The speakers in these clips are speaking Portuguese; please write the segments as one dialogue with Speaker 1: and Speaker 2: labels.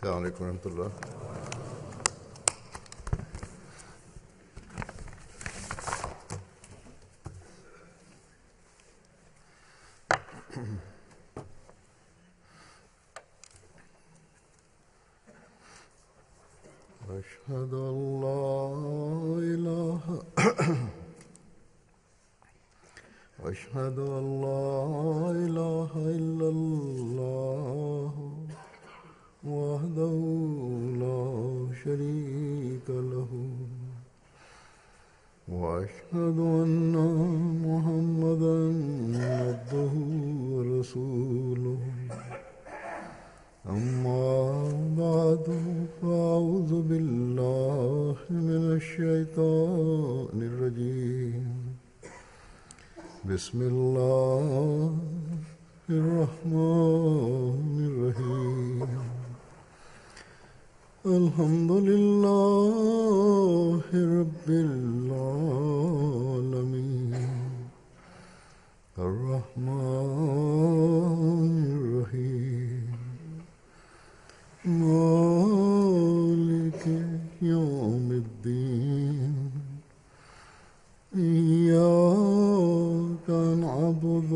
Speaker 1: السلام عليكم ورحمة الله. أشهد أن لا إله أشهد أن لا إله إلا الله وحده لا شريك له وأشهد أن محمدا عبده ورسوله أما بعد فأعوذ بالله من الشيطان الرجيم بسم الله الرحمن الرحيم الحمد لله رب العالمين الرحمن الرحيم مالك يوم الدين إياك نعبد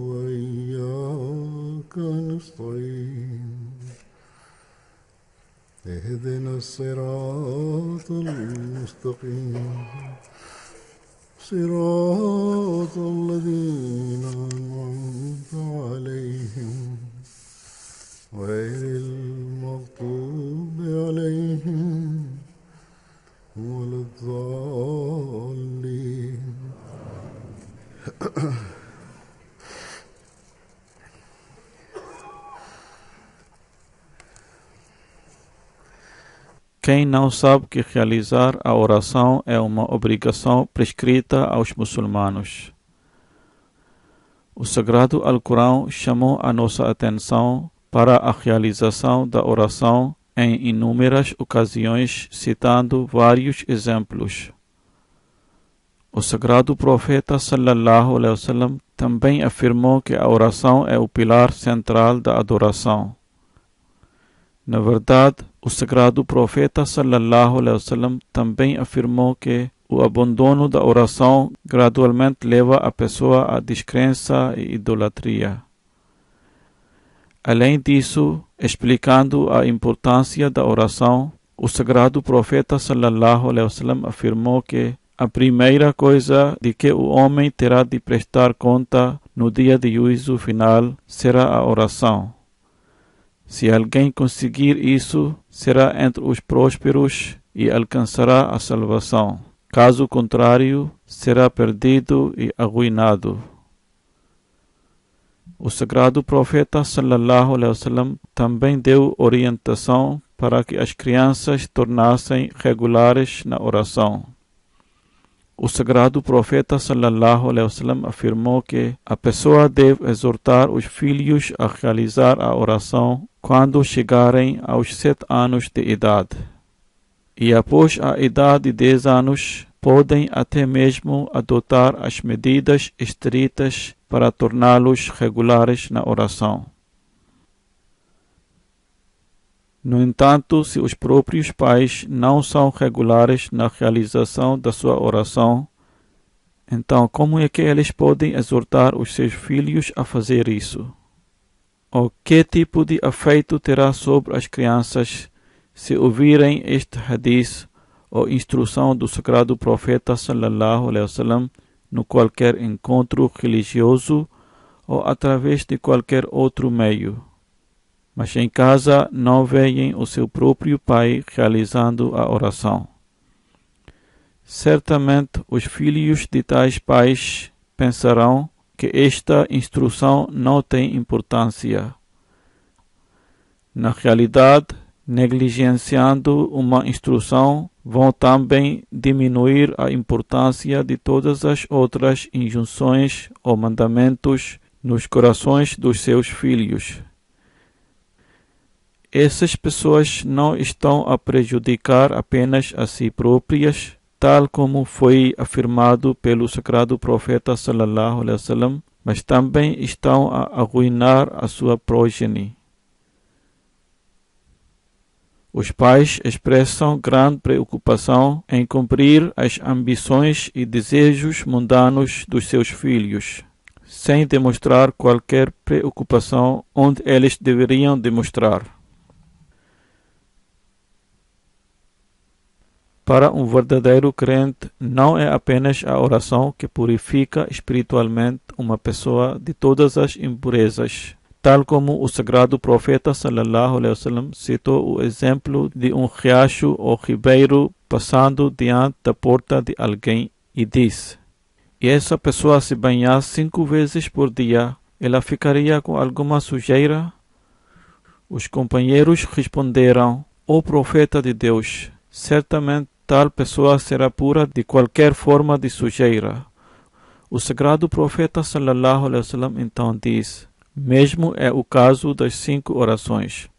Speaker 1: وإياك نستعين اهدنا الصراط المستقيم صراط الذين أنعمت عليهم غير المغضوب عليهم ولا الضالين.
Speaker 2: Quem não sabe que realizar a oração é uma obrigação prescrita aos muçulmanos. O Sagrado Alcorão chamou a nossa atenção para a realização da oração em inúmeras ocasiões, citando vários exemplos. O Sagrado Profeta sallallahu alaihi wasallam também afirmou que a oração é o pilar central da adoração. Na verdade, o Sagrado Profeta sallallahu alaihi wasallam também afirmou que o abandono da oração gradualmente leva a pessoa à descrença e idolatria. Além disso, explicando a importância da oração, o Sagrado Profeta sallallahu alaihi wasallam afirmou que a primeira coisa de que o homem terá de prestar conta no dia de juízo final será a oração. Se alguém conseguir isso, será entre os prósperos e alcançará a salvação. Caso contrário, será perdido e arruinado. O Sagrado Profeta sallallahu alaihi wasallam também deu orientação para que as crianças tornassem regulares na oração. O Sagrado Profeta sallallahu alaihi wasallam afirmou que a pessoa deve exortar os filhos a realizar a oração quando chegarem aos 7 anos de idade. E após a idade de 10 anos, podem até mesmo adotar as medidas estritas para torná-los regulares na oração. No entanto, se os próprios pais não são regulares na realização da sua oração, então como é que eles podem exortar os seus filhos a fazer isso? Ou que tipo de efeito terá sobre as crianças se ouvirem este hadith ou instrução do Sagrado Profeta sallallahu alaihi wasallam no qualquer encontro religioso ou através de qualquer outro meio? Mas em casa não veem o seu próprio pai realizando a oração. Certamente os filhos de tais pais pensarão que esta instrução não tem importância. Na realidade, negligenciando uma instrução, vão também diminuir a importância de todas as outras injunções ou mandamentos nos corações dos seus filhos. Essas pessoas não estão a prejudicar apenas a si próprias, tal como foi afirmado pelo Sagrado Profeta sallallahu alaihi wasallam, mas também estão a arruinar a sua progenie. Os pais expressam grande preocupação em cumprir as ambições e desejos mundanos dos seus filhos, sem demonstrar qualquer preocupação onde eles deveriam demonstrar. Para um verdadeiro crente, não é apenas a oração que purifica espiritualmente uma pessoa de todas as impurezas, tal como o sagrado profeta sallallahu alaihi wasallam citou o exemplo de um riacho ou ribeiro passando diante da porta de alguém e diz: e essa pessoa se banhasse 5 vezes por dia, ela ficaria com alguma sujeira? Os companheiros responderam: ó profeta de Deus, certamente tal pessoa será pura de qualquer forma de sujeira. O sagrado profeta sallallahu alaihi wasallam então diz: mesmo é o caso das 5 orações.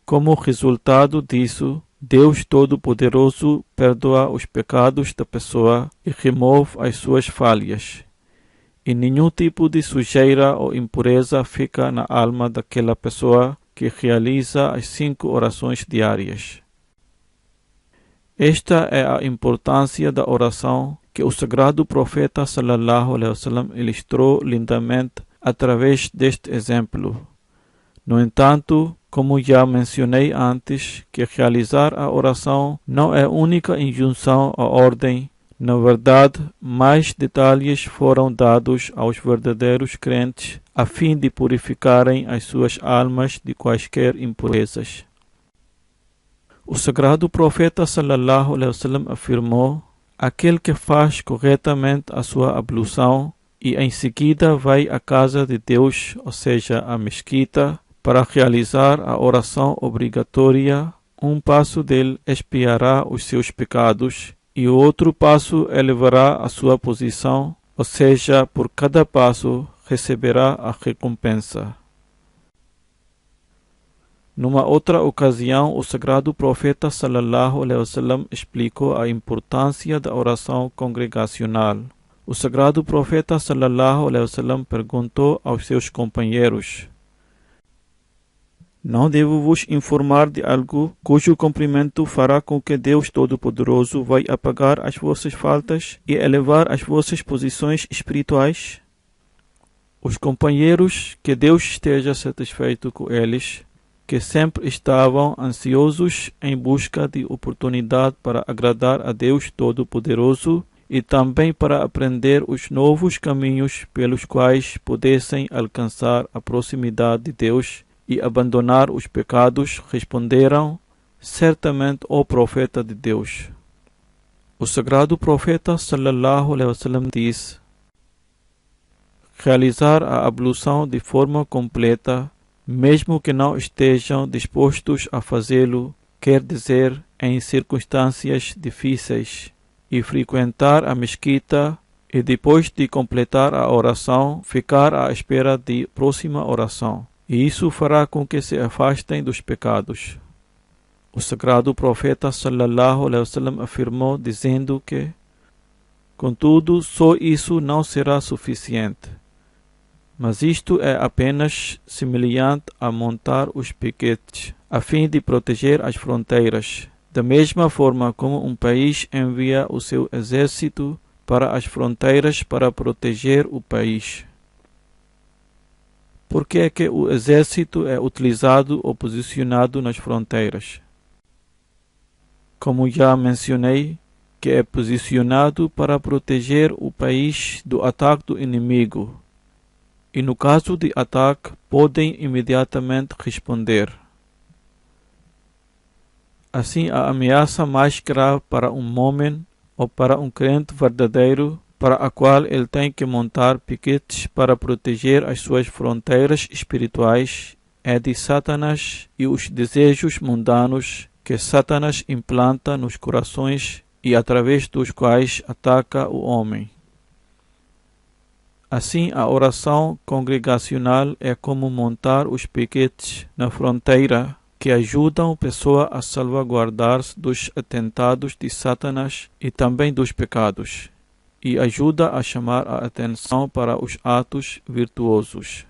Speaker 2: Como resultado disso, Deus Todo-Poderoso perdoa os pecados da pessoa e remove as suas falhas. E nenhum tipo de sujeira ou impureza fica na alma daquela pessoa que realiza as 5 orações diárias. Esta é a importância da oração que o sagrado profeta sallallahu alaihi wasallam ilustrou lindamente através deste exemplo. No entanto, como já mencionei antes, que realizar a oração não é única injunção à ordem. Na verdade, mais detalhes foram dados aos verdadeiros crentes a fim de purificarem as suas almas de quaisquer impurezas. O sagrado profeta sallallahu alaihi wasallam afirmou: aquele que faz corretamente a sua ablução e em seguida vai à casa de Deus, ou seja, à mesquita, para realizar a oração obrigatória, um passo dele expiará os seus pecados e o outro passo elevará a sua posição, ou seja, por cada passo receberá a recompensa. Numa outra ocasião, o sagrado profeta sallallahu alaihi wasallam explicou a importância da oração congregacional. O sagrado profeta sallallahu alaihi wasallam perguntou aos seus companheiros: não devo vos informar de algo cujo cumprimento fará com que Deus Todo-Poderoso vai apagar as vossas faltas e elevar as vossas posições espirituais? Os companheiros, que Deus esteja satisfeito com eles, que sempre estavam ansiosos em busca de oportunidade para agradar a Deus Todo-Poderoso e também para aprender os novos caminhos pelos quais pudessem alcançar a proximidade de Deus e abandonar os pecados, responderam: certamente, ó profeta de Deus. O sagrado profeta sallallahu alaihi wasallam diz: realizar a ablução de forma completa, mesmo que não estejam dispostos a fazê-lo, quer dizer, em circunstâncias difíceis, e frequentar a mesquita e depois de completar a oração, ficar à espera de próxima oração. E isso fará com que se afastem dos pecados. O sagrado profeta sallallahu alaihi wasallam afirmou dizendo que, contudo, só isso não será suficiente. Mas isto é apenas semelhante a montar os piquetes, a fim de proteger as fronteiras, da mesma forma como um país envia o seu exército para as fronteiras para proteger o país. Por que é que o exército é utilizado ou posicionado nas fronteiras? Como já mencionei, que é posicionado para proteger o país do ataque do inimigo. E no caso de ataque, podem imediatamente responder. Assim, a ameaça mais grave para um homem ou para um crente verdadeiro, para a qual ele tem que montar piquetes para proteger as suas fronteiras espirituais, é de Satanás e os desejos mundanos que Satanás implanta nos corações e através dos quais ataca o homem. Assim, a oração congregacional é como montar os piquetes na fronteira que ajudam a pessoa a salvaguardar-se dos atentados de Satanás e também dos pecados, e ajuda a chamar a atenção para os atos virtuosos.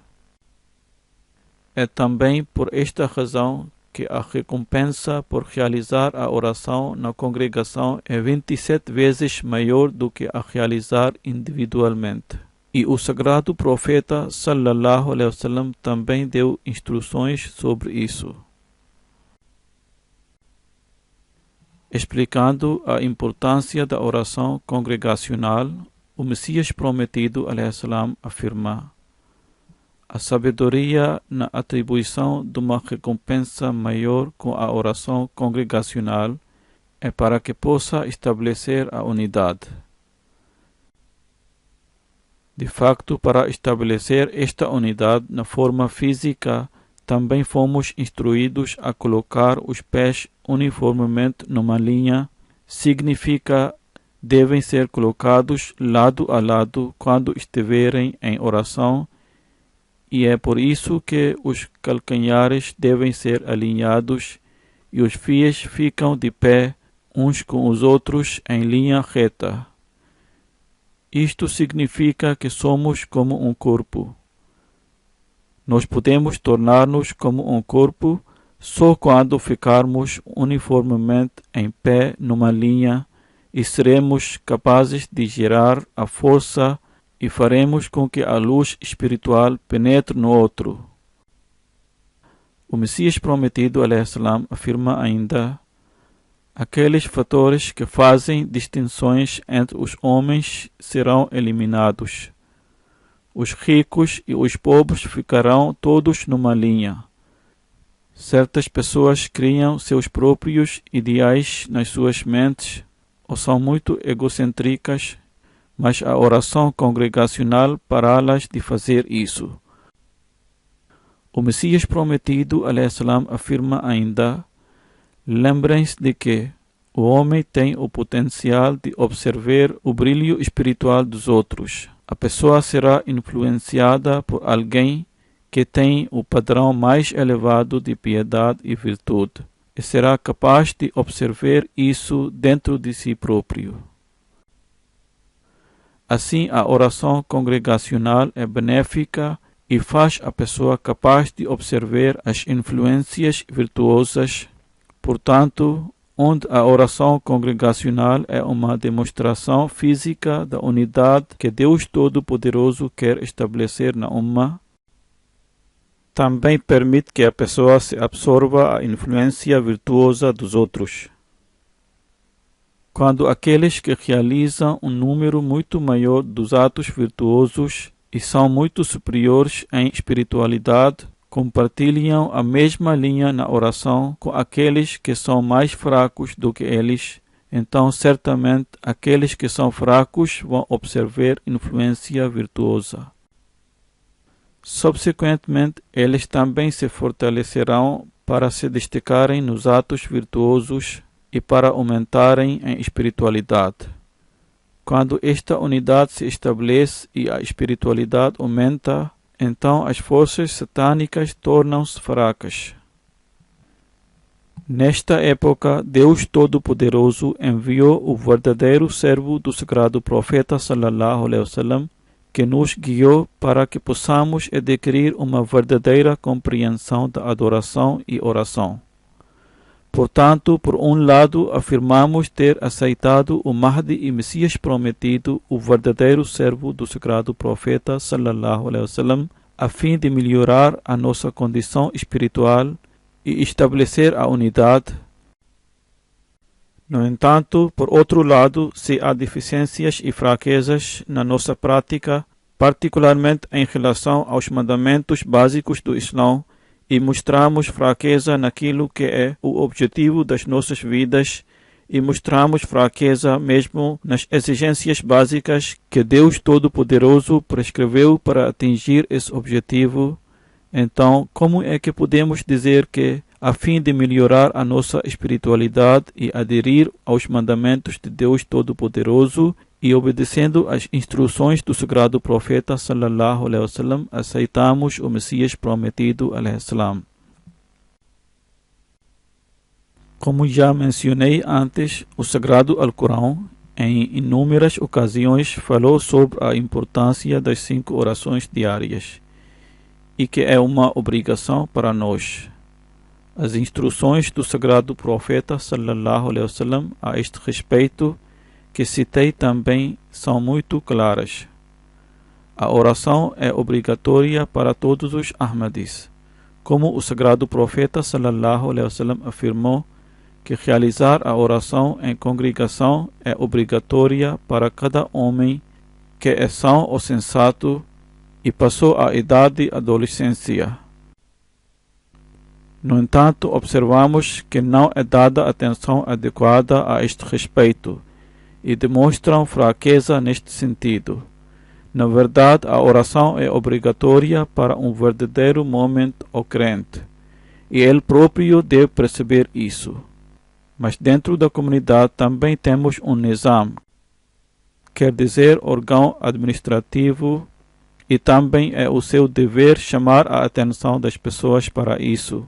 Speaker 2: É também por esta razão que a recompensa por realizar a oração na congregação é 27 vezes maior do que a realizar individualmente. E o sagrado profeta sallallahu alaihi wasallam também deu instruções sobre isso, explicando a importância da oração congregacional. O Messias prometido alaihi salam afirma: a sabedoria na atribuição de uma recompensa maior com a oração congregacional é para que possa estabelecer a unidade. De facto, para estabelecer esta unidade na forma física, também fomos instruídos a colocar os pés uniformemente numa linha. Significa devem ser colocados lado a lado quando estiverem em oração, e é por isso que os calcanhares devem ser alinhados e os pés ficam de pé uns com os outros em linha reta. Isto significa que somos como um corpo. Nós podemos tornar-nos como um corpo só quando ficarmos uniformemente em pé numa linha, e seremos capazes de gerar a força e faremos com que a luz espiritual penetre no outro. O Messias prometido alaihi salam afirma ainda: aqueles fatores que fazem distinções entre os homens serão eliminados. Os ricos e os pobres ficarão todos numa linha. Certas pessoas criam seus próprios ideais nas suas mentes ou são muito egocêntricas, mas a oração congregacional pará-las de fazer isso. O Messias prometido alaihi salam afirma ainda: lembrem-se de que o homem tem o potencial de observar o brilho espiritual dos outros. A pessoa será influenciada por alguém que tem o padrão mais elevado de piedade e virtude, e será capaz de observar isso dentro de si próprio. Assim, a oração congregacional é benéfica e faz a pessoa capaz de observar as influências virtuosas. Portanto, onde a oração congregacional é uma demonstração física da unidade que Deus Todo-Poderoso quer estabelecer na Ummah, também permite que a pessoa se absorva a influência virtuosa dos outros. Quando aqueles que realizam um número muito maior dos atos virtuosos e são muito superiores em espiritualidade, compartilham a mesma linha na oração com aqueles que são mais fracos do que eles, então certamente aqueles que são fracos vão observar influência virtuosa. Subsequentemente, eles também se fortalecerão para se destacarem nos atos virtuosos e para aumentarem em espiritualidade. Quando esta unidade se estabelece e a espiritualidade aumenta, então as forças satânicas tornam-se fracas. Nesta época, Deus Todo-Poderoso enviou o verdadeiro servo do sagrado profeta sallallahu alaihi wasallam, que nos guiou para que possamos adquirir uma verdadeira compreensão da adoração e oração. Portanto, por um lado, afirmamos ter aceitado o Mahdi e Messias prometido, o verdadeiro servo do sagrado profeta sallallahu alaihi wasallam, a fim de melhorar a nossa condição espiritual e estabelecer a unidade. No entanto, por outro lado, se há deficiências e fraquezas na nossa prática, particularmente em relação aos mandamentos básicos do Islã, e mostramos fraqueza naquilo que é o objetivo das nossas vidas, e mostramos fraqueza mesmo nas exigências básicas que Deus Todo-Poderoso prescreveu para atingir esse objetivo, então como é que podemos dizer que, a fim de melhorar a nossa espiritualidade e aderir aos mandamentos de Deus Todo-Poderoso e obedecendo às instruções do sagrado profeta sallallahu alaihi wasallam, aceitamos o Messias prometido alaihi salam? Como já mencionei antes, o sagrado Alcorão em inúmeras ocasiões falou sobre a importância das 5 orações diárias e que é uma obrigação para nós. As instruções do sagrado profeta sallallahu alaihi wasallam a este respeito, que citei também, são muito claras. A oração é obrigatória para todos os Ahmadis, como o sagrado profeta sallallahu alaihi wasallam afirmou que realizar a oração em congregação é obrigatória para cada homem que é são ou sensato e passou a idade adolescência. No entanto, observamos que não é dada atenção adequada a este respeito e demonstram fraqueza neste sentido. Na verdade, a oração é obrigatória para um verdadeiro momento ou crente, e ele próprio deve perceber isso. Mas dentro da comunidade também temos um nizam, quer dizer órgão administrativo, e também é o seu dever chamar a atenção das pessoas para isso.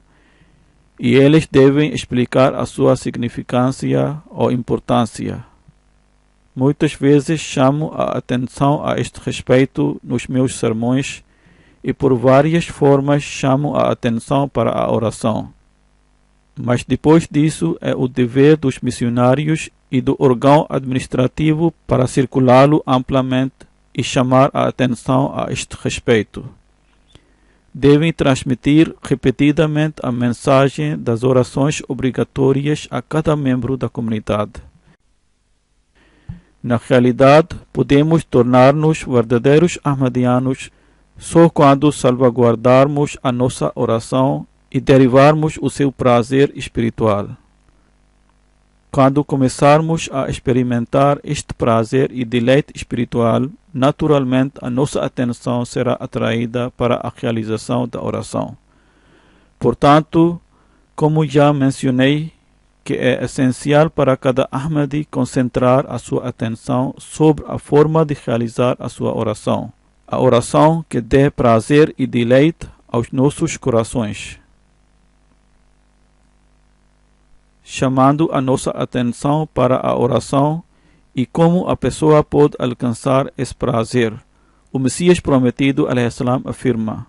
Speaker 2: E eles devem explicar a sua significância ou importância. Muitas vezes chamo a atenção a este respeito nos meus sermões e por várias formas chamo a atenção para a oração. Mas depois disso é o dever dos missionários e do órgão administrativo para circulá-lo amplamente e chamar a atenção a este respeito. Devem transmitir repetidamente a mensagem das orações obrigatórias a cada membro da comunidade. Na realidade, podemos tornar-nos verdadeiros ahmadianos só quando salvaguardarmos a nossa oração e derivarmos o seu prazer espiritual. Quando começarmos a experimentar este prazer e deleite espiritual, naturalmente a nossa atenção será atraída para a realização da oração. Portanto, como já mencionei, que é essencial para cada Ahmadi concentrar a sua atenção sobre a forma de realizar a sua oração. A oração que dê prazer e deleite aos nossos corações. Chamando a nossa atenção para a oração e como a pessoa pode alcançar esse prazer. O Messias prometido, alaihi salam, afirma: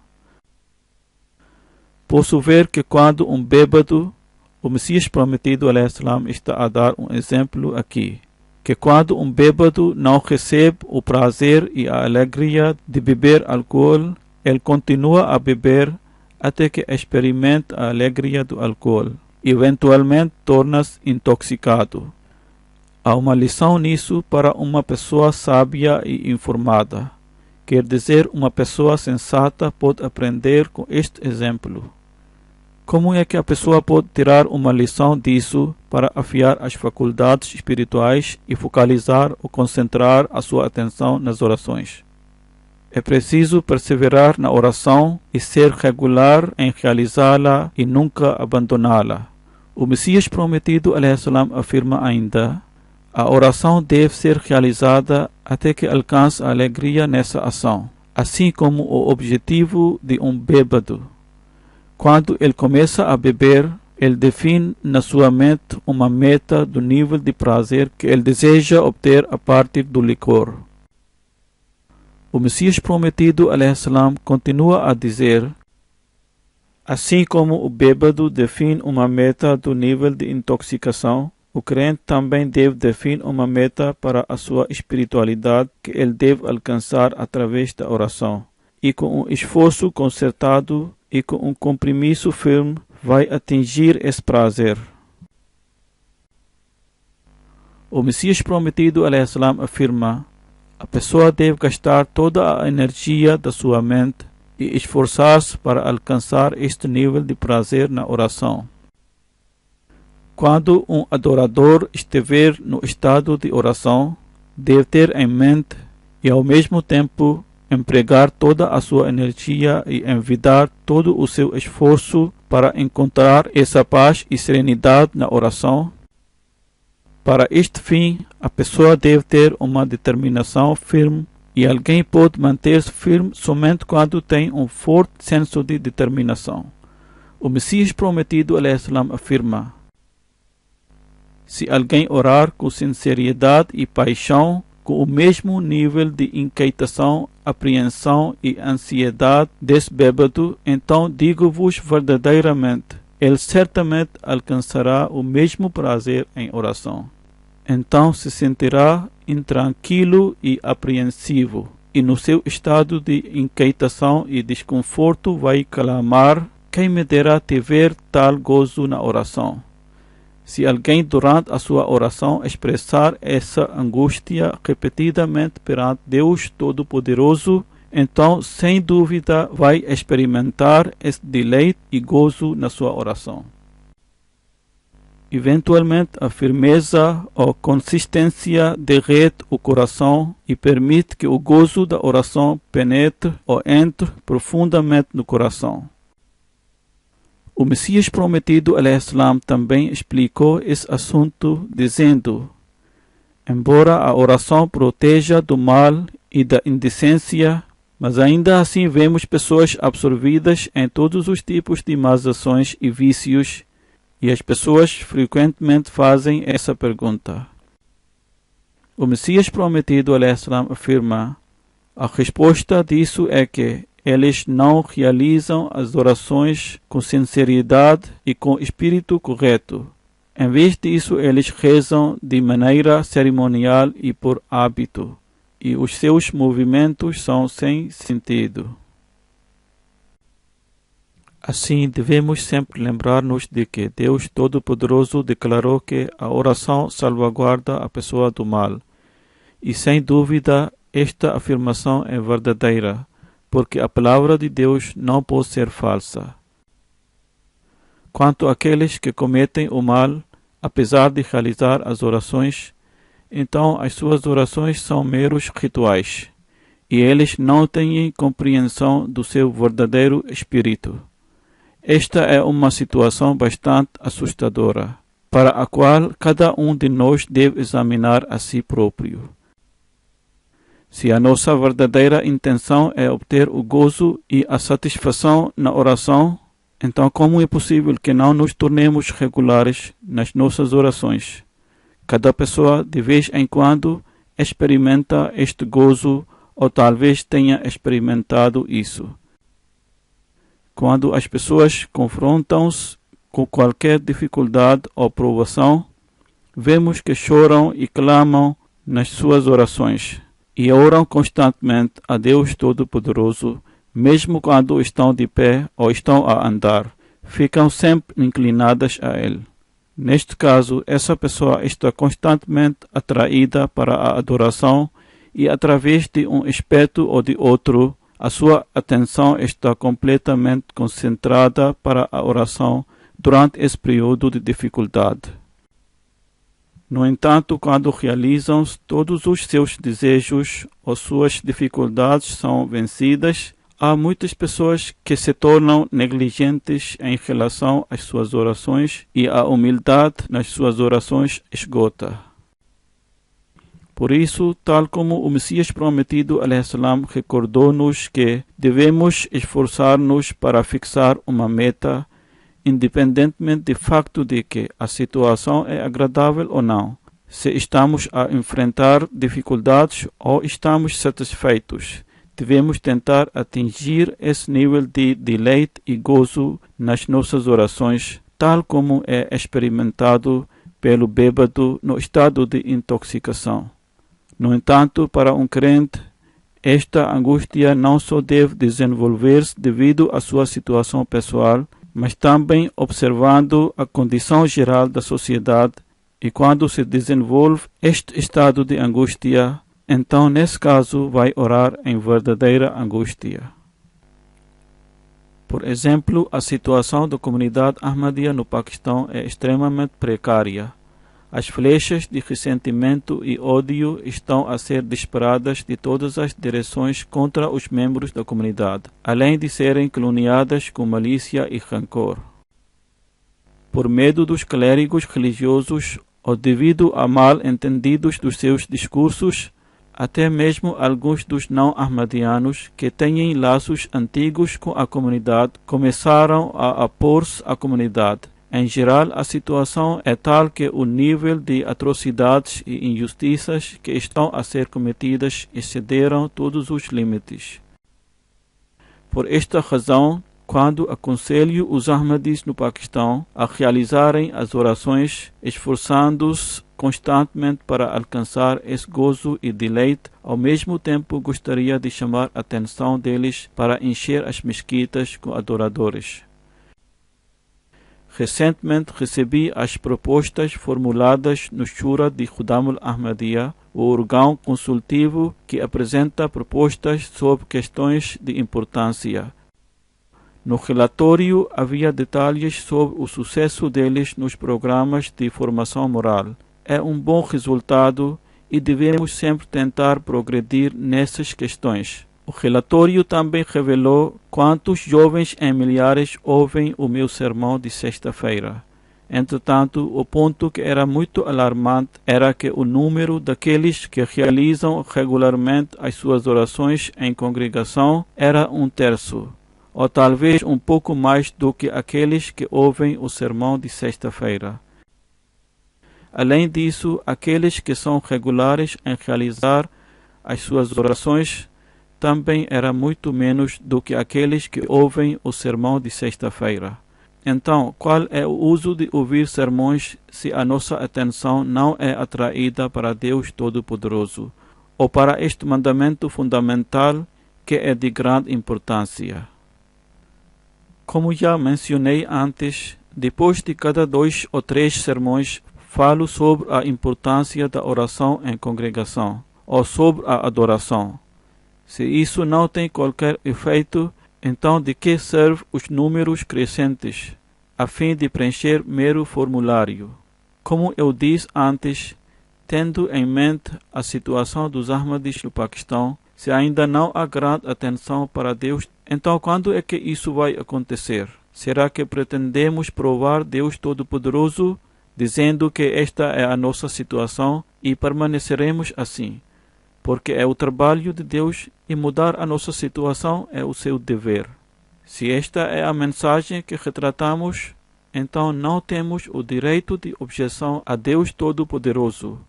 Speaker 2: posso ver que quando um bêbado, o Messias prometido, alaihi salam, está a dar um exemplo aqui, que quando um bêbado não recebe o prazer e a alegria de beber álcool, ele continua a beber até que experimente a alegria do álcool. Eventualmente torna-se intoxicado. Há uma lição nisso para uma pessoa sábia e informada. Quer dizer, uma pessoa sensata pode aprender com este exemplo. Como é que a pessoa pode tirar uma lição disso para afiar as faculdades espirituais e focalizar ou concentrar a sua atenção nas orações? É preciso perseverar na oração e ser regular em realizá-la e nunca abandoná-la. O Messias prometido, alaihi salam, afirma ainda: a oração deve ser realizada até que alcance a alegria nessa ação, assim como o objetivo de um bêbado. Quando ele começa a beber, ele define na sua mente uma meta do nível de prazer que ele deseja obter a partir do licor. O Messias prometido, alaihi salam, continua a dizer: assim como o bêbado define uma meta do nível de intoxicação, o crente também deve definir uma meta para a sua espiritualidade que ele deve alcançar através da oração. E com um esforço concertado e com um compromisso firme, vai atingir esse prazer. O Messias prometido, alaihi salam, afirma: a pessoa deve gastar toda a energia da sua mente e esforçar-se para alcançar este nível de prazer na oração. Quando um adorador estiver no estado de oração, deve ter em mente e ao mesmo tempo empregar toda a sua energia e envidar todo o seu esforço para encontrar essa paz e serenidade na oração. Para este fim, a pessoa deve ter uma determinação firme, e alguém pode manter-se firme somente quando tem um forte senso de determinação. O Messias prometido, alaihi salam, afirma: se alguém orar com sinceridade e paixão, com o mesmo nível de inquietação, apreensão e ansiedade desse bêbado, então digo-vos verdadeiramente, ele certamente alcançará o mesmo prazer em oração. Então se sentirá intranquilo e apreensivo, e no seu estado de inquietação e desconforto vai clamar: quem me dera ter tal gozo na oração? Se alguém durante a sua oração expressar essa angústia repetidamente perante Deus Todo-Poderoso, então sem dúvida vai experimentar esse deleite e gozo na sua oração. Eventualmente, a firmeza ou consistência derrete o coração e permite que o gozo da oração penetre ou entre profundamente no coração. O Messias prometido, al-Islam, também explicou esse assunto dizendo: embora a oração proteja do mal e da indecência, mas ainda assim vemos pessoas absorvidas em todos os tipos de más ações e vícios, e as pessoas frequentemente fazem essa pergunta. O Messias prometido, al-Islam, afirma: a resposta disso é que eles não realizam as orações com sinceridade e com espírito correto. Em vez disso, eles rezam de maneira cerimonial e por hábito, e os seus movimentos são sem sentido. Assim, devemos sempre lembrar-nos de que Deus Todo-Poderoso declarou que a oração salvaguarda a pessoa do mal. E sem dúvida, esta afirmação é verdadeira, porque a palavra de Deus não pode ser falsa. Quanto àqueles que cometem o mal, apesar de realizar as orações, então as suas orações são meros rituais, e eles não têm compreensão do seu verdadeiro espírito. Esta é uma situação bastante assustadora, para a qual cada um de nós deve examinar a si próprio. Se a nossa verdadeira intenção é obter o gozo e a satisfação na oração, então como é possível que não nos tornemos regulares nas nossas orações? Cada pessoa de vez em quando experimenta este gozo ou talvez tenha experimentado isso. Quando as pessoas confrontam-se com qualquer dificuldade ou provação, vemos que choram e clamam nas suas orações e oram constantemente a Deus Todo-Poderoso, mesmo quando estão de pé ou estão a andar, ficam sempre inclinadas a Ele. Neste caso, essa pessoa está constantemente atraída para a adoração e através de um aspecto ou de outro, a sua atenção está completamente concentrada para a oração durante esse período de dificuldade. No entanto, quando realizam todos os seus desejos ou suas dificuldades são vencidas, há muitas pessoas que se tornam negligentes em relação às suas orações e a humildade nas suas orações esgota. Por isso, tal como o Messias prometido, al-Islam, recordou-nos que devemos esforçar-nos para fixar uma meta, independentemente do facto de que a situação é agradável ou não, se estamos a enfrentar dificuldades ou estamos satisfeitos. Devemos tentar atingir esse nível de deleite e gozo nas nossas orações, tal como é experimentado pelo bêbado no estado de intoxicação. No entanto, para um crente, esta angústia não só deve desenvolver-se devido à sua situação pessoal, mas também observando a condição geral da sociedade, e quando se desenvolve este estado de angústia, então nesse caso vai orar em verdadeira angústia. Por exemplo, a situação da comunidade Ahmadiyya no Paquistão é extremamente precária. As flechas de ressentimento e ódio estão a ser disparadas de todas as direções contra os membros da comunidade, além de serem caluniadas com malícia e rancor. Por medo dos clérigos religiosos ou devido a mal entendidos dos seus discursos, até mesmo alguns dos não-ahmadianos que têm laços antigos com a comunidade começaram a opor-se à comunidade. Em geral, a situação é tal que o nível de atrocidades e injustiças que estão a ser cometidas excederam todos os limites. Por esta razão, quando aconselho os Ahmadis no Paquistão a realizarem as orações, esforçando-se constantemente para alcançar esse gozo e deleite. Ao mesmo tempo, gostaria de chamar a atenção deles para encher as mesquitas com adoradores. Recentemente recebi as propostas formuladas no Shura de Khudam al-Ahmadiyya, o órgão consultivo que apresenta propostas sobre questões de importância. No relatório havia detalhes sobre o sucesso deles nos programas de formação moral. É um bom resultado e devemos sempre tentar progredir nessas questões. O relatório também revelou quantos jovens em milhares ouvem o meu sermão de sexta-feira. Entretanto, o ponto que era muito alarmante era que o número daqueles que realizam regularmente as suas orações em congregação era 1/3, ou talvez um pouco mais do que aqueles que ouvem o sermão de sexta-feira. Além disso, aqueles que são regulares em realizar as suas orações também era muito menos do que aqueles que ouvem o sermão de sexta-feira. Então, qual é o uso de ouvir sermões se a nossa atenção não é atraída para Deus Todo-Poderoso, ou para este mandamento fundamental que é de grande importância? Como já mencionei antes, depois de cada 2 ou 3 sermões, falo sobre a importância da oração em congregação, ou sobre a adoração. Se isso não tem qualquer efeito, então de que servem os números crescentes, a fim de preencher mero formulário? Como eu disse antes, tendo em mente a situação dos Ahmadis no Paquistão, se ainda não há grande atenção para Deus, então quando é que isso vai acontecer? Será que pretendemos provar Deus Todo-Poderoso, dizendo que esta é a nossa situação e permaneceremos assim? Porque é o trabalho de Deus e mudar a nossa situação é o seu dever. Se esta é a mensagem que retratamos, então não temos o direito de objeção a Deus Todo-Poderoso.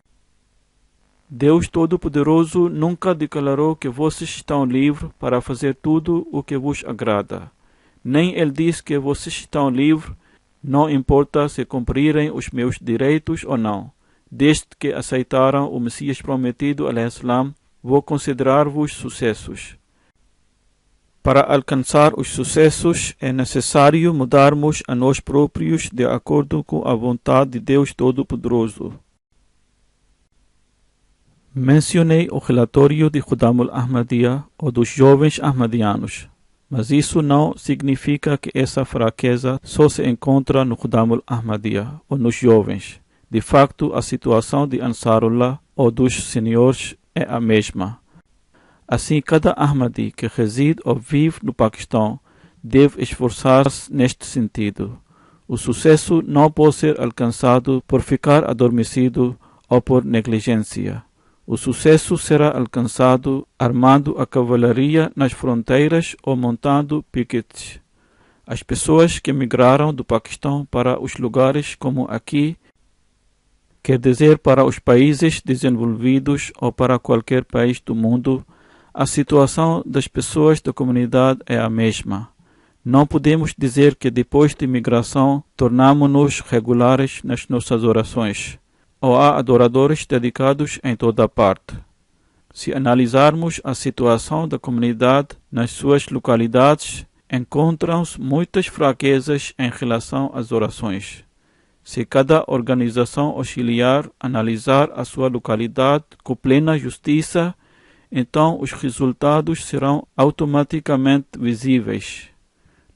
Speaker 2: Deus Todo-Poderoso nunca declarou que vocês estão livres para fazer tudo o que vos agrada. Nem Ele diz que vocês estão livres, não importa se cumprirem os meus direitos ou não. Desde que aceitaram o Messias prometido, al-Islam, vou considerar-vos sucessos. Para alcançar os sucessos, é necessário mudarmos a nós próprios de acordo com a vontade de Deus Todo-Poderoso. Mencionei o relatório de Khudam al-Ahmadiyya, ou dos jovens ahmadianos, mas isso não significa que essa fraqueza só se encontra no Khudam al-Ahmadiyya, ou nos jovens. De facto, a situação de Ansarullah ou dos senhores é a mesma. Assim, cada Ahmadi que reside ou vive no Paquistão deve esforçar-se neste sentido. O sucesso não pode ser alcançado por ficar adormecido ou por negligência. O sucesso será alcançado armando a cavalaria nas fronteiras ou montando piquetes. As pessoas que migraram do Paquistão para os lugares como aqui, quer dizer para os países desenvolvidos ou para qualquer país do mundo, a situação das pessoas da comunidade é a mesma. Não podemos dizer que depois de imigração tornamo-nos regulares nas nossas orações, ou há adoradores dedicados em toda parte. Se analisarmos a situação da comunidade nas suas localidades, encontram-se muitas fraquezas em relação às orações. Se cada organização auxiliar analisar a sua localidade com plena justiça, então os resultados serão automaticamente visíveis.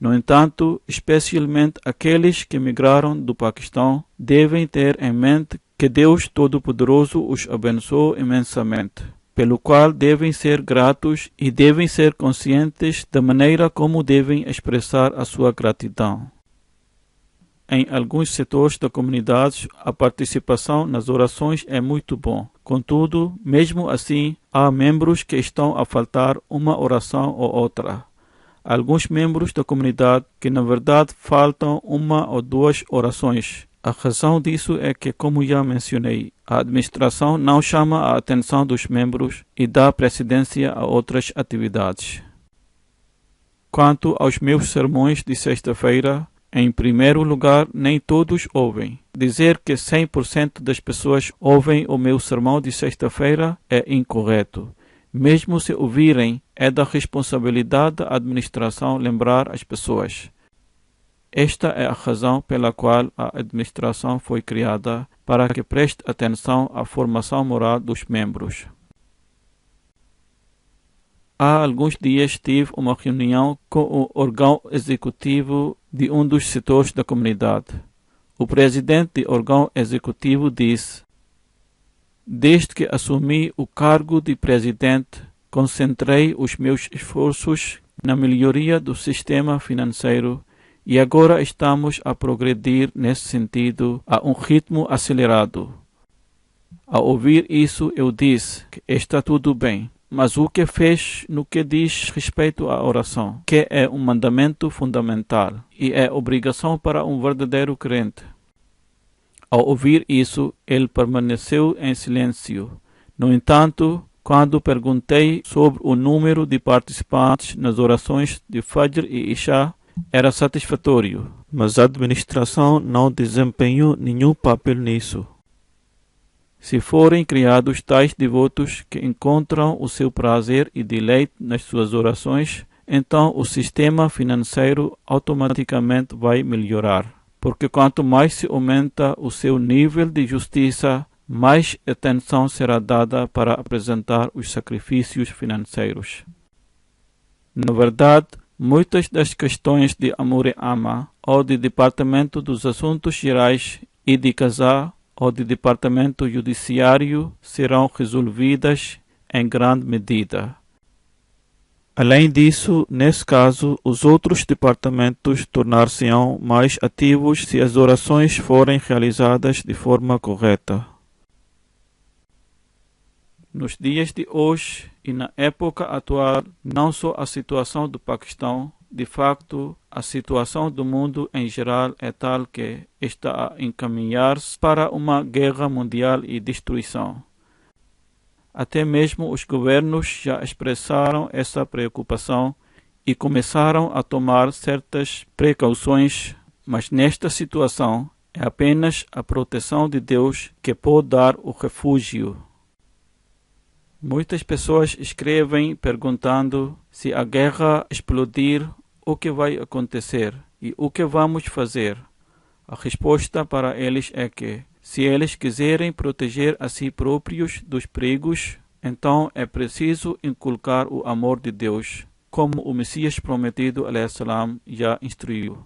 Speaker 2: No entanto, especialmente aqueles que migraram do Paquistão devem ter em mente que Deus Todo-Poderoso os abençoou imensamente, pelo qual devem ser gratos e devem ser conscientes da maneira como devem expressar a sua gratidão. Em alguns setores da comunidade, a participação nas orações é muito bom. Contudo, mesmo assim, há membros que estão a faltar uma oração ou outra. Alguns membros da comunidade que, na verdade, faltam uma ou duas orações. A razão disso é que, como já mencionei, a administração não chama a atenção dos membros e dá precedência a outras atividades. Quanto aos meus sermões de sexta-feira, em primeiro lugar, nem todos ouvem. Dizer que 100% das pessoas ouvem o meu sermão de sexta-feira é incorreto. Mesmo se ouvirem, é da responsabilidade da administração lembrar as pessoas. Esta é a razão pela qual a administração foi criada, para que preste atenção à formação moral dos membros. Há alguns dias tive uma reunião com o órgão executivo de um dos setores da comunidade. O presidente do órgão executivo disse: desde que assumi o cargo de presidente, concentrei os meus esforços na melhoria do sistema financeiro e agora estamos a progredir nesse sentido a um ritmo acelerado. Ao ouvir isso, eu disse que está tudo bem. Mas o que fez no que diz respeito à oração, que é um mandamento fundamental e é obrigação para um verdadeiro crente? Ao ouvir isso, ele permaneceu em silêncio. No entanto, quando perguntei sobre o número de participantes nas orações de Fajr e Isha, era satisfatório, mas a administração não desempenhou nenhum papel nisso. Se forem criados tais devotos que encontram o seu prazer e deleite nas suas orações, então o sistema financeiro automaticamente vai melhorar. Porque quanto mais se aumenta o seu nível de justiça, mais atenção será dada para apresentar os sacrifícios financeiros. Na verdade, muitas das questões de Amur e Ama, ou de Departamento dos Assuntos Gerais e de Casar, ou de Departamento Judiciário serão resolvidas em grande medida. Além disso, nesse caso, os outros departamentos tornar-se-ão mais ativos se as orações forem realizadas de forma correta. Nos dias de hoje e na época atual, não só a situação do Paquistão, de facto, a situação do mundo em geral é tal que está a encaminhar-se para uma guerra mundial e destruição. Até mesmo os governos já expressaram essa preocupação e começaram a tomar certas precauções, mas nesta situação é apenas a proteção de Deus que pode dar o refúgio. Muitas pessoas escrevem perguntando se a guerra explodir, o que vai acontecer e o que vamos fazer. A resposta para eles é que, se eles quiserem proteger a si próprios dos perigos, então é preciso inculcar o amor de Deus, como o Messias prometido ﷺ já instruiu.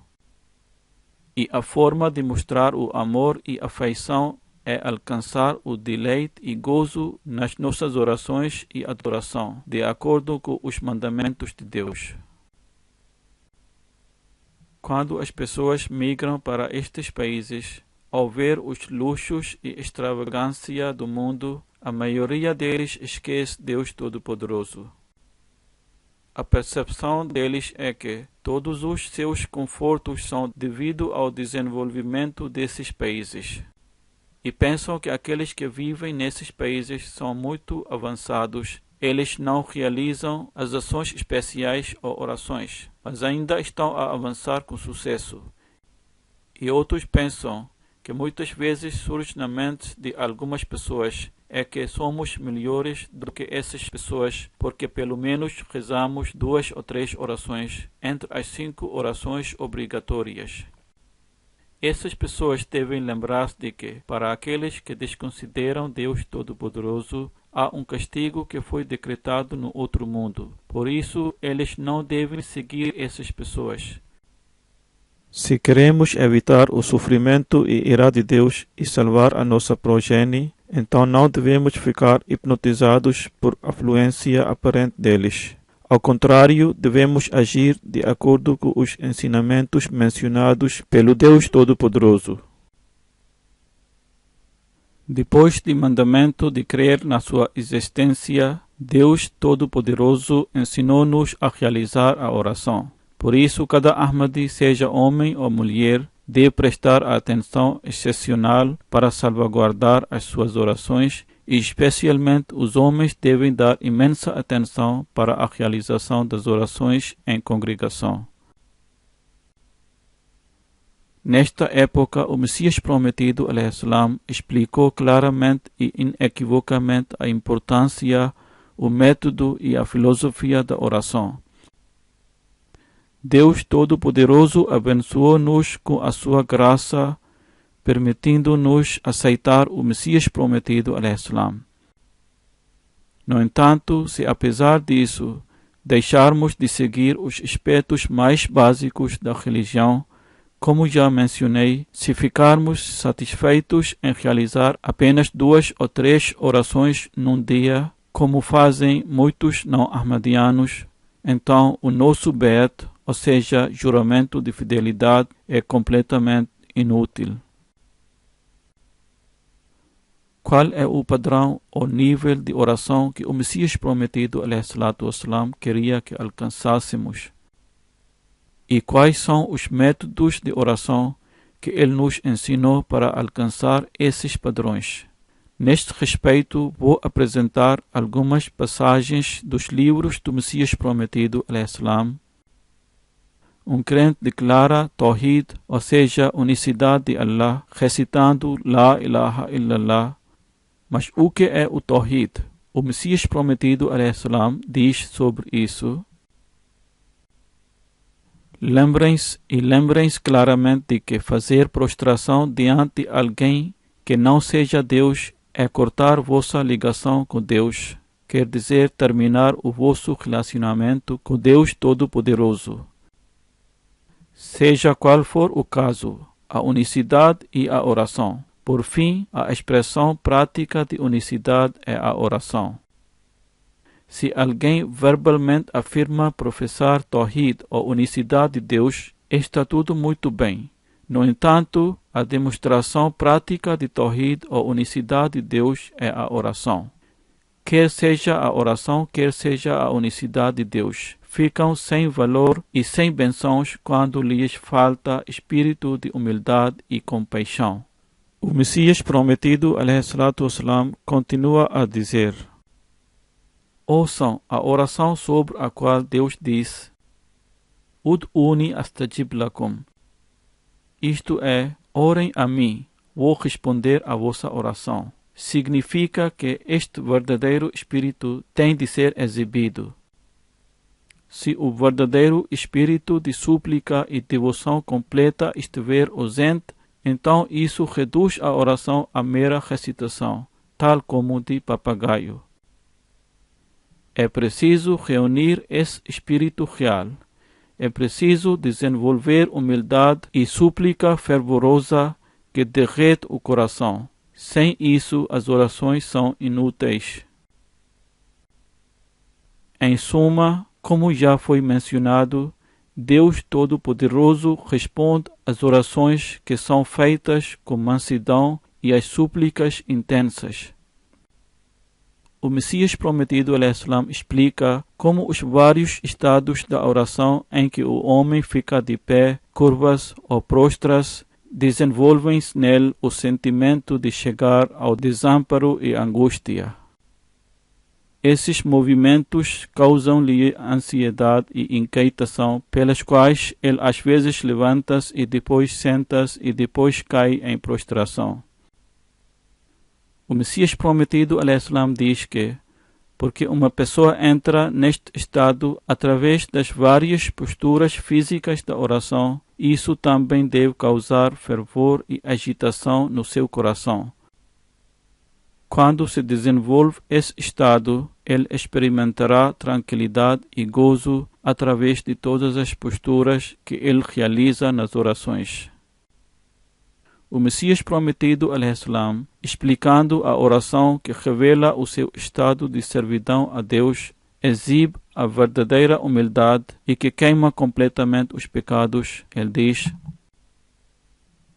Speaker 2: E a forma de mostrar o amor e afeição é alcançar o deleite e gozo nas nossas orações e adoração, de acordo com os mandamentos de Deus. Quando as pessoas migram para estes países, ao ver os luxos e extravagância do mundo, a maioria deles esquece Deus Todo-Poderoso. A percepção deles é que todos os seus confortos são devido ao desenvolvimento desses países. E pensam que aqueles que vivem nesses países são muito avançados. Eles não realizam as ações especiais ou orações, mas ainda estão a avançar com sucesso. E outros pensam que muitas vezes surge na mente de algumas pessoas é que somos melhores do que essas pessoas, porque pelo menos rezamos 2 ou 3 orações entre as 5 orações obrigatórias. Essas pessoas devem lembrar-se de que, para aqueles que desconsideram Deus Todo-Poderoso, há um castigo que foi decretado no outro mundo. Por isso, eles não devem seguir essas pessoas. Se queremos evitar o sofrimento e ira de Deus e salvar a nossa progenie, então não devemos ficar hipnotizados por afluência aparente deles. Ao contrário, devemos agir de acordo com os ensinamentos mencionados pelo Deus Todo-Poderoso. Depois do mandamento de crer na sua existência, Deus Todo-Poderoso ensinou-nos a realizar a oração. Por isso, cada Ahmadi, seja homem ou mulher, deve prestar atenção excepcional para salvaguardar as suas orações e especialmente os homens devem dar imensa atenção para a realização das orações em congregação. Nesta época, o Messias prometido, alaihissalam, explicou claramente e inequivocamente a importância, o método e a filosofia da oração. Deus Todo-Poderoso abençoou-nos com a sua graça, permitindo-nos aceitar o Messias prometido, alaihissalam. No entanto, se apesar disso deixarmos de seguir os aspectos mais básicos da religião, como já mencionei, se ficarmos satisfeitos em realizar apenas 2 ou 3 orações num dia, como fazem muitos não-ahmadianos, então o nosso bet, ou seja, juramento de fidelidade, é completamente inútil. Qual é o padrão ou nível de oração que o Messias prometido, alaihissalatu wassalam, queria que alcançássemos? E quais são os métodos de oração que ele nos ensinou para alcançar esses padrões? Neste respeito, vou apresentar algumas passagens dos livros do Messias prometido, alaihissalam. Um crente declara Tawhid, ou seja, unicidade de Allah, recitando La ilaha illallah. Mas o que é o Tawhid? O Messias prometido, alaihissalam, diz sobre isso: Lembrem-se claramente de que fazer prostração diante de alguém que não seja Deus é cortar vossa ligação com Deus, quer dizer terminar o vosso relacionamento com Deus Todo-Poderoso. Seja qual for o caso, a unicidade e a oração. Por fim, a expressão prática de unicidade é a oração. Se alguém verbalmente afirma professar Tawhid ou unicidade de Deus, está tudo muito bem. No entanto, a demonstração prática de Tawhid ou unicidade de Deus é a oração. Quer seja a oração, quer seja a unicidade de Deus, ficam sem valor e sem bênçãos quando lhes falta espírito de humildade e compaixão. O Messias prometido, alaihissalatu wassalam, continua a dizer: ouçam a oração sobre a qual Deus diz: Ud'uni astajib lakum. Isto é, orem a mim, vou responder a vossa oração. Significa que este verdadeiro espírito tem de ser exibido. Se o verdadeiro espírito de súplica e devoção completa estiver ausente, então isso reduz a oração a mera recitação, tal como de papagaio. É preciso reunir esse espírito real. É preciso desenvolver humildade e súplica fervorosa que derrete o coração. Sem isso, as orações são inúteis. Em suma, como já foi mencionado, Deus Todo-Poderoso responde às orações que são feitas com mansidão e às súplicas intensas. O Messias prometido, alaihissalam, explica como os vários estados da oração em que o homem fica de pé, curvas ou prostras, desenvolvem-se nele o sentimento de chegar ao desamparo e angústia. Esses movimentos causam-lhe ansiedade e inquietação, pelas quais ele às vezes levanta-se e depois senta-se e depois cai em prostração. O Messias prometido, alaihissalam, diz que, porque uma pessoa entra neste estado através das várias posturas físicas da oração, isso também deve causar fervor e agitação no seu coração. Quando se desenvolve esse estado, ele experimentará tranquilidade e gozo através de todas as posturas que ele realiza nas orações. O Messias prometido, alaihissalam, explicando a oração que revela o seu estado de servidão a Deus, exibe a verdadeira humildade e que queima completamente os pecados. Ele diz: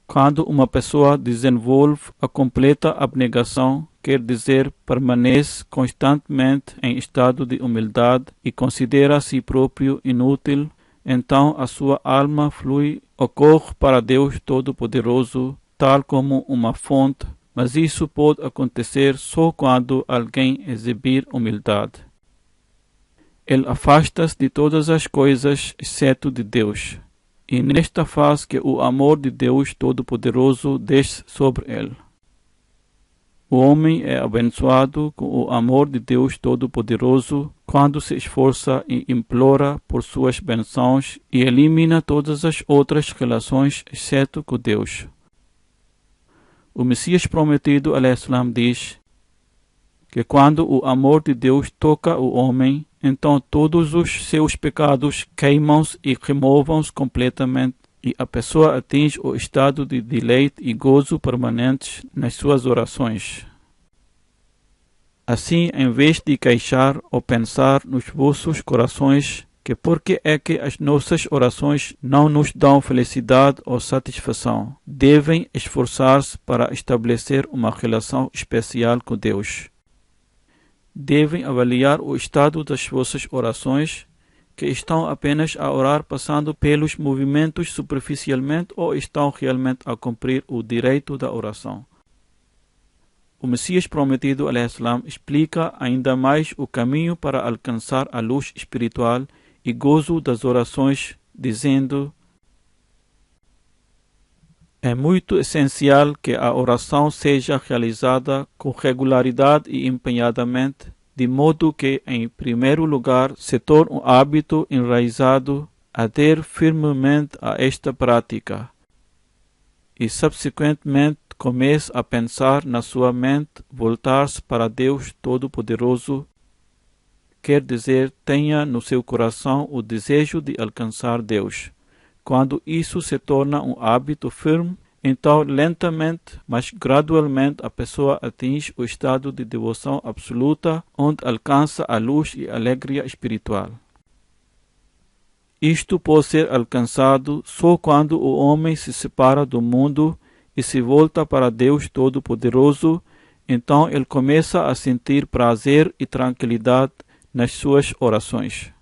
Speaker 2: quando uma pessoa desenvolve a completa abnegação, quer dizer, permanece constantemente em estado de humildade e considera a si próprio inútil, então a sua alma flui ocorre para Deus Todo-Poderoso tal como uma fonte, mas isso pode acontecer só quando alguém exibir humildade. Ele afasta-se de todas as coisas, exceto de Deus. E nesta faz que o amor de Deus Todo-Poderoso desce sobre ele. O homem é abençoado com o amor de Deus Todo-Poderoso quando se esforça e implora por suas bênçãos e elimina todas as outras relações, exceto com Deus. O Messias prometido, *al-Islam*, diz que quando o amor de Deus toca o homem, então todos os seus pecados queimam-se e removem-se completamente, e a pessoa atinge o estado de deleite e gozo permanentes nas suas orações. Assim, em vez de queixar ou pensar nos vossos corações que por que é que as nossas orações não nos dão felicidade ou satisfação, devem esforçar-se para estabelecer uma relação especial com Deus. Devem avaliar o estado das vossas orações, que estão apenas a orar passando pelos movimentos superficialmente ou estão realmente a cumprir o direito da oração. O Messias prometido, *al-Islam*, explica ainda mais o caminho para alcançar a luz espiritual e gozo das orações, dizendo: é muito essencial que a oração seja realizada com regularidade e empenhadamente, de modo que, em primeiro lugar, se torne um hábito enraizado, adere firmemente a esta prática e, subsequentemente, comece a pensar na sua mente voltar-se para Deus Todo-Poderoso, quer dizer, tenha no seu coração o desejo de alcançar Deus. Quando isso se torna um hábito firme, então lentamente, mas gradualmente, a pessoa atinge o estado de devoção absoluta, onde alcança a luz e a alegria espiritual. Isto pode ser alcançado só quando o homem se separa do mundo e se volta para Deus Todo-Poderoso, então ele começa a sentir prazer e tranquilidade nas suas orações.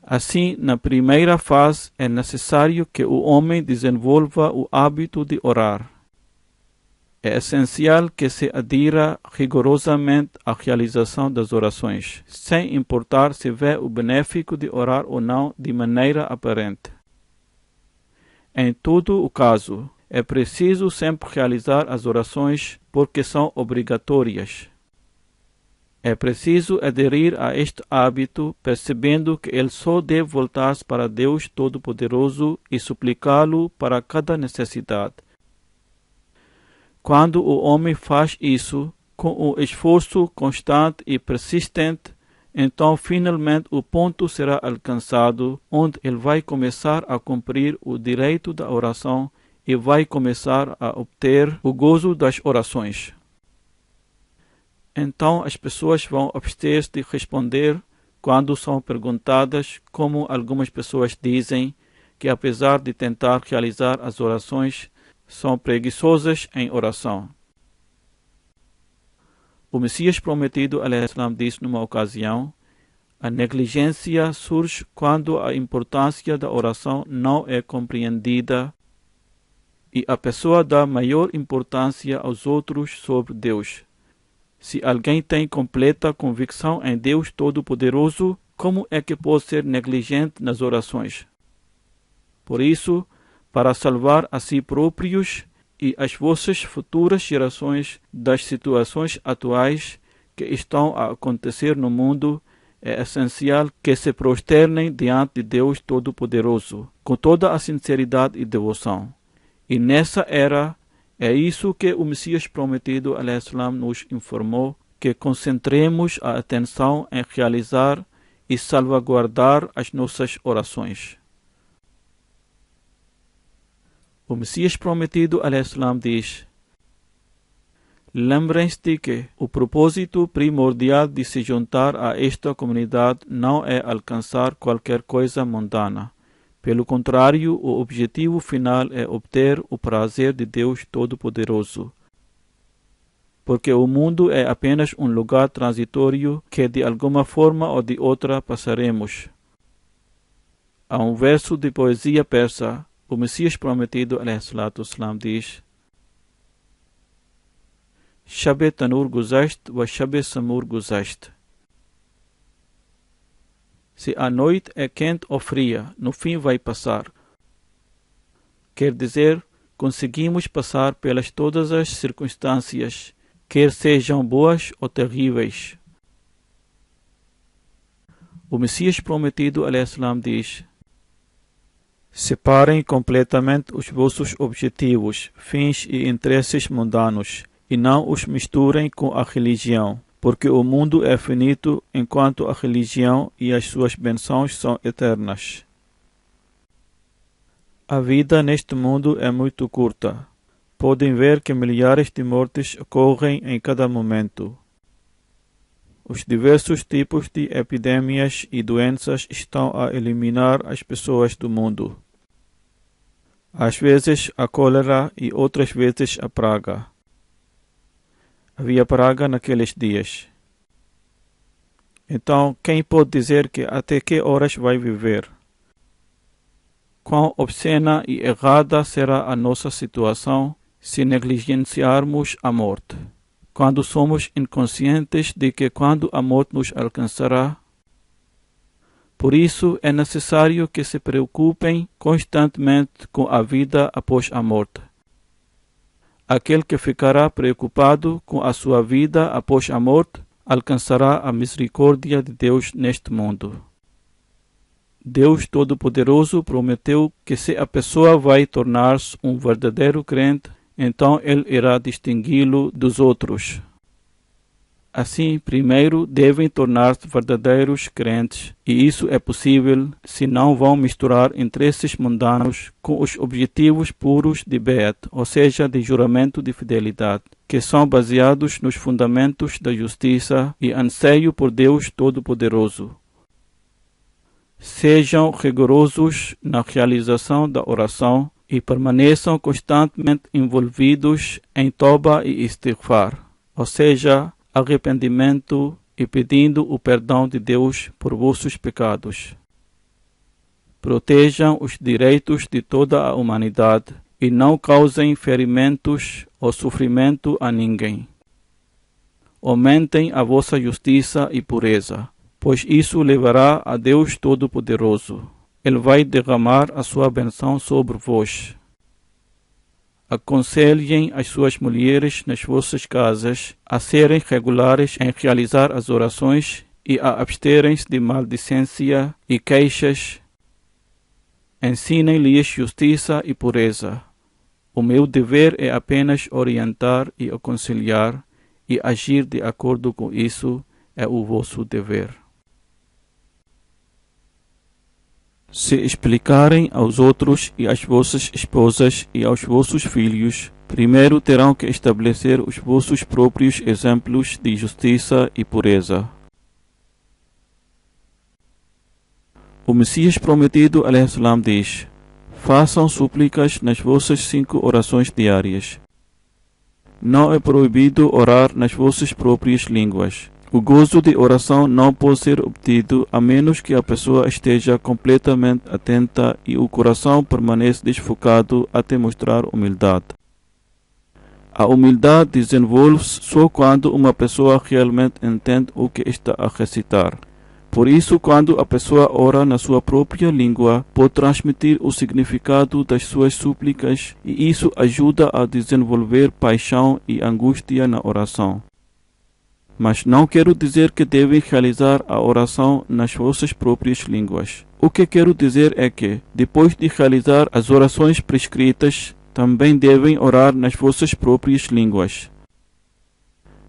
Speaker 2: Assim, na primeira fase, é necessário que o homem desenvolva o hábito de orar. É essencial que se adira rigorosamente à realização das orações, sem importar se vê o benéfico de orar ou não de maneira aparente. Em todo o caso, é preciso sempre realizar as orações porque são obrigatórias. É preciso aderir a este hábito, percebendo que ele só deve voltar-se para Deus Todo-Poderoso e suplicá-lo para cada necessidade. Quando o homem faz isso, com o esforço constante e persistente, então finalmente o ponto será alcançado, onde ele vai começar a cumprir o direito da oração e vai começar a obter o gozo das orações. Então as pessoas vão abster-se de responder quando são perguntadas, como algumas pessoas dizem que apesar de tentar realizar as orações, são preguiçosas em oração. O Messias prometido, *al-Islam*, disse numa ocasião: a negligência surge quando a importância da oração não é compreendida e a pessoa dá maior importância aos outros sobre Deus. Se alguém tem completa convicção em Deus Todo-Poderoso, como é que pode ser negligente nas orações? Por isso, para salvar a si próprios e as vossas futuras gerações das situações atuais que estão a acontecer no mundo, é essencial que se prosternem diante de Deus Todo-Poderoso, com toda a sinceridade e devoção. E nessa era, é isso que o Messias prometido, *al-Islam*, nos informou, que concentremos a atenção em realizar e salvaguardar as nossas orações. O Messias prometido, *al-Islam*, diz: lembrem-se de que o propósito primordial de se juntar a esta comunidade não é alcançar qualquer coisa mundana. Pelo contrário, o objetivo final é obter o prazer de Deus Todo-Poderoso. Porque o mundo é apenas um lugar transitório que de alguma forma ou de outra passaremos. A um verso de poesia persa, o Messias prometido, ﷺ, diz: Shab-e Tanur guzasht wa Shab-e Samur guzasht. Se a noite é quente ou fria, no fim vai passar. Quer dizer, conseguimos passar pelas todas as circunstâncias, quer sejam boas ou terríveis. O Messias prometido, ﷺ, diz: Separem completamente os vossos objetivos, fins e interesses mundanos, e não os misturem com a religião, porque o mundo é finito, enquanto a religião e as suas bênçãos são eternas. A vida neste mundo é muito curta. Podem ver que milhares de mortes ocorrem em cada momento. Os diversos tipos de epidemias e doenças estão a eliminar as pessoas do mundo. Às vezes a cólera e outras vezes a praga. Havia praga naqueles dias. Então, quem pode dizer que até que horas vai viver? Quão obscena e errada será a nossa situação se negligenciarmos a morte, quando somos inconscientes de que quando a morte nos alcançará. Por isso é necessário que se preocupem constantemente com a vida após a morte. Aquele que ficará preocupado com a sua vida após a morte alcançará a misericórdia de Deus neste mundo. Deus Todo-Poderoso prometeu que se a pessoa vai tornar-se um verdadeiro crente, então ele irá distingui-lo dos outros. Assim, primeiro devem tornar-se verdadeiros crentes, e isso é possível se não vão misturar interesses mundanos com os objetivos puros de Be'at, ou seja, de juramento de fidelidade, que são baseados nos fundamentos da justiça e anseio por Deus Todo-Poderoso. Sejam rigorosos na realização da oração e permaneçam constantemente envolvidos em toba e istighfar, ou seja, arrependimento e pedindo o perdão de Deus por vossos pecados. Protejam os direitos de toda a humanidade e não causem ferimentos ou sofrimento a ninguém. Aumentem a vossa justiça e pureza, pois isso levará a Deus Todo-Poderoso. Ele vai derramar a sua bênção sobre vós. Aconselhem as suas mulheres nas vossas casas a serem regulares em realizar as orações e a absterem-se de maldicência e queixas. Ensinem-lhes justiça e pureza. O meu dever é apenas orientar e aconselhar, e agir de acordo com isso é o vosso dever. Se explicarem aos outros e às vossas esposas e aos vossos filhos, primeiro terão que estabelecer os vossos próprios exemplos de justiça e pureza. O Messias prometido, ﷺ, diz: Façam súplicas nas vossas 5 orações diárias. Não é proibido orar nas vossas próprias línguas. O gozo de oração não pode ser obtido a menos que a pessoa esteja completamente atenta e o coração permaneça desfocado até mostrar humildade. A humildade desenvolve-se só quando uma pessoa realmente entende o que está a recitar. Por isso, quando a pessoa ora na sua própria língua, pode transmitir o significado das suas súplicas e isso ajuda a desenvolver paixão e angústia na oração. Mas não quero dizer que devem realizar a oração nas vossas próprias línguas. O que quero dizer é que, depois de realizar as orações prescritas, também devem orar nas vossas próprias línguas.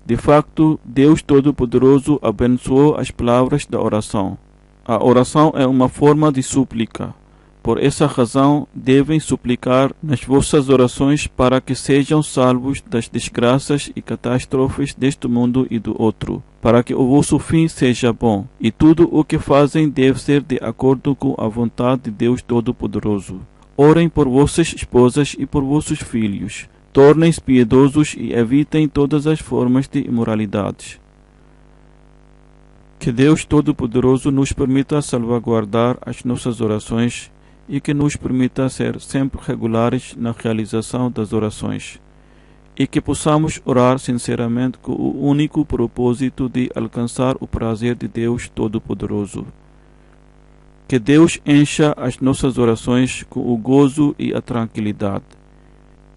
Speaker 2: De facto, Deus Todo-Poderoso abençoou as palavras da oração. A oração é uma forma de súplica. Por essa razão, devem suplicar nas vossas orações para que sejam salvos das desgraças e catástrofes deste mundo e do outro, para que o vosso fim seja bom, e tudo o que fazem deve ser de acordo com a vontade de Deus Todo-Poderoso. Orem por vossas esposas e por vossos filhos. Tornem-se piedosos e evitem todas as formas de imoralidades. Que Deus Todo-Poderoso nos permita salvaguardar as nossas orações e que nos permita ser sempre regulares na realização das orações e que possamos orar sinceramente com o único propósito de alcançar o prazer de Deus Todo-Poderoso. Que Deus encha as nossas orações com o gozo e a tranquilidade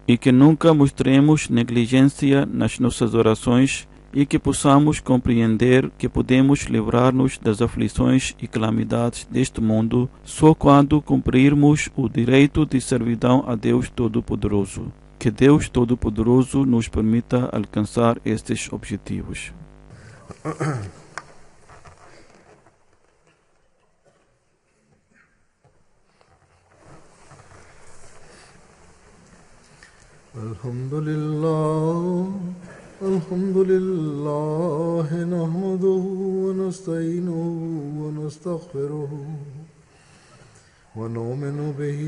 Speaker 2: e que nunca mostremos negligência nas nossas orações e que possamos compreender que podemos livrar-nos das aflições e calamidades deste mundo só quando cumprirmos o direito de servidão a Deus Todo-Poderoso. Que Deus Todo-Poderoso nos permita alcançar estes objetivos.
Speaker 1: الحمد لله نحمده ونستعينه ونستغفره ونؤمن به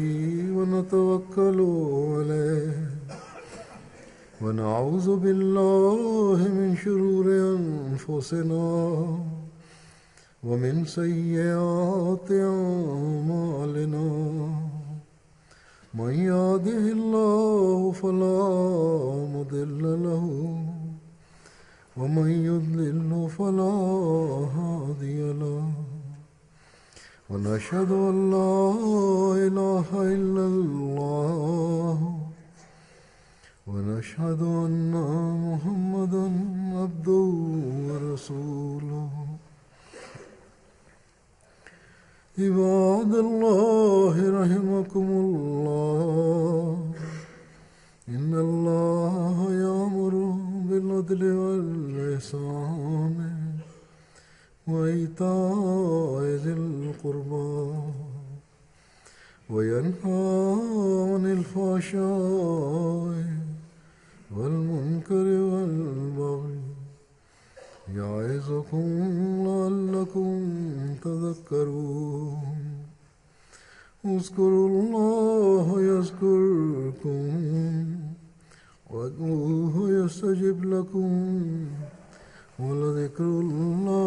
Speaker 1: ونتوكل عليه ونعوذ بالله من شرور أنفسنا ومن سيئات أعمالنا من يهده الله فلا مضل له ومن يضلل فلا هادي له ونشهد أن لا إله إلا الله ونشهد أن محمدا عبده ورسوله عباد الله رحمكم الله إن الله يأمر بالعدل والإحسان وإيتاء ذي القربى وينهى عن الفحشاء والمنكر والبغي يعظكم لعلكم تذكرون اذكروا الله يذكركم وادعوه يستجب لكم ولذكر الله